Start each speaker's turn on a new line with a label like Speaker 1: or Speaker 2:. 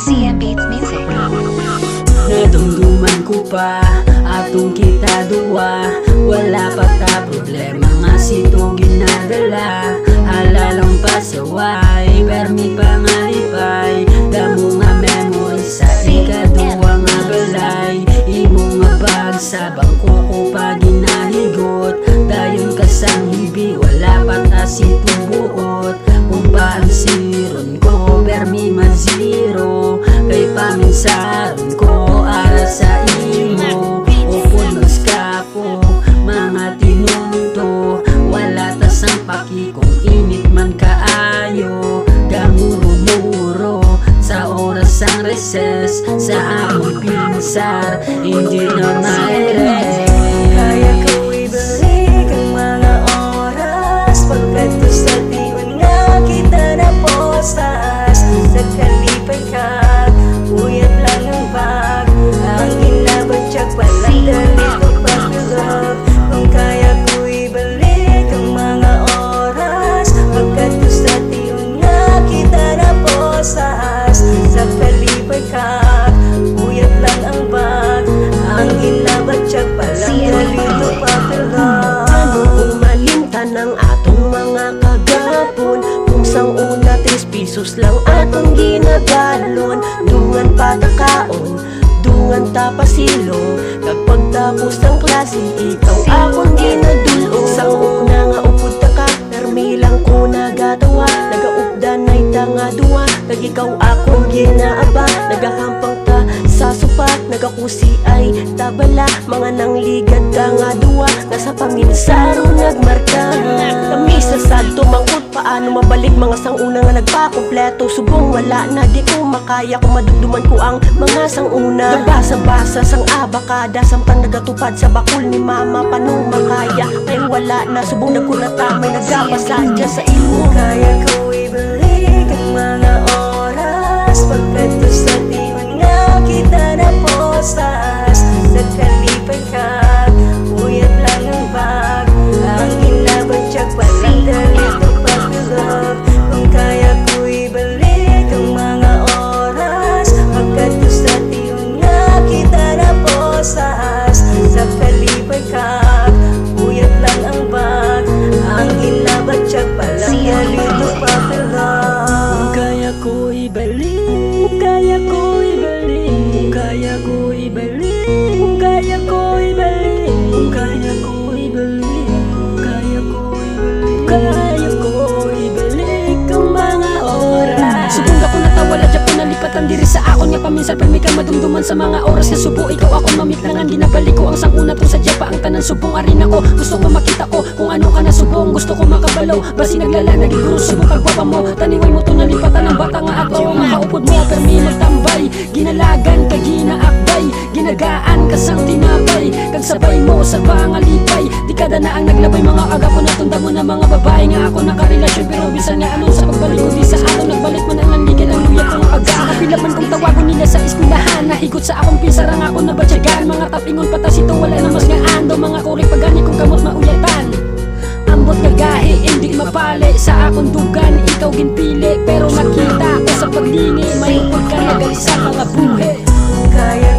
Speaker 1: CM Beats Music.
Speaker 2: Nadumduman ko pa atong kita duwa, wala pa ta problema nga sito ginadala. Halalang pasaway, permi pangalipay, damo nga memory sa ikaduwa nga balay. Imo nga bag sa bangko ko pa ginahigot, dayon kasang hibi, wala pa ta sito buot. Kung paansiron ko, permi man zero, kay paminsaron ko ara sa imo. Upunos ka ko, mga tinunto, wala tasang paki kung init man kaayo. Damuro-muro sa oras ang recess, sa among pinsar, hindi na maire.
Speaker 3: Kaya ko ibalik ang mga oras, pagkat sa tiwan nga kita na posas. Sa kalipay ka, uyat lang ang bag, ang inabadyak palang dalito pag-love. Kung kaya ko ibalik ang mga oras, pagkat sa tiwan nga kita na posas. Sa kalipay ka, uyat lang ang bag, ang inabadyak palang dalito pag-love. Ano umalimtan ang atong mga kagapon, kung sang una 3 pesos lang atong ginagalon. Dungan patakaon, dungan tapasilo, kapag tapos ng klase ikaw akong ginadulong. Sang una nga upod ta ka, permi lang ko nagatawa, nagaupdan na nga duwa, kag ikaw akong ginaaba. Nagahampang ta sa supat, nagakusi ay tabala, mga nangligad ka nga duwa, nasa paminsaro nagmarka. Kami sa salto mangkot, paano mabalik mga sanguna nga nagpakompleto. Subong wala na, di ko makaya kung madugduman ko ang mga sanguna. Nabasa-basa sang abakada, samtang nagatupad sa bakul ni mama, paano makaya ay wala na. Subong nagkunata, may nagapasadya sa imo. Kaya ko ibalik ang mga oras, pagkat sa tiwan nga kita na posas. Sa kalipay ka, uyat lang ang bag, ang inabadyak palang dalito pag-love. Kung kaya ko ibalik ang mga oras, pagkat sa tiwan nga kita na posas. Sa kalipay ka, uyat lang ang bag, ang inabadyak palang dalito pag-love.
Speaker 2: Kaya ko ibalik, kaya ko ibalik, kaya ko ibalik, kaya ko ibalik, kaya ko ibalik, kaya ko ibalik, kaya ko ibalik ang mga oras. Subong ako natawala, dyan po nalipatan diri sa akon nga paminsan, permi ka madumduman sa mga oras nga subo. Ikaw ako mamit-langan, ginabalik ko ang sanguna to sa pa ang tanan subong arin ako. Gusto ko makita ko kung ano ka na subong, gusto ko makabalaw, basi naglala nagiguro subong pagpapa mo. Taniway mo to nalipatan ng bata nga ato, makaupod mo permi magtambay, ginalagan ka ginaakbay, ginagaan ka sang tinapay, kag sabay mo sa pangalipay. Di kada na ang naglabay, mga agapon na tunda mo na mga babae nga ako nakarelasyon, pero bisan nga ano sa pagbalik ko di sa ato nagbalik mo na ang ligan ang luya kong aga. Kapilaman kong tawagon nila sa eskwelahan, nahigot sa akong pinsarang ako na batyagan. Mga tapingon patasito wala na mas nga ando, mga kurik pagani kong kamot mauyatan. Ambot nga gahi, hindi mapali sa akong dugan, ikaw ginpili, pero nakita ko sa paglingi, may upod ka na sa mga buhi.
Speaker 3: Kaya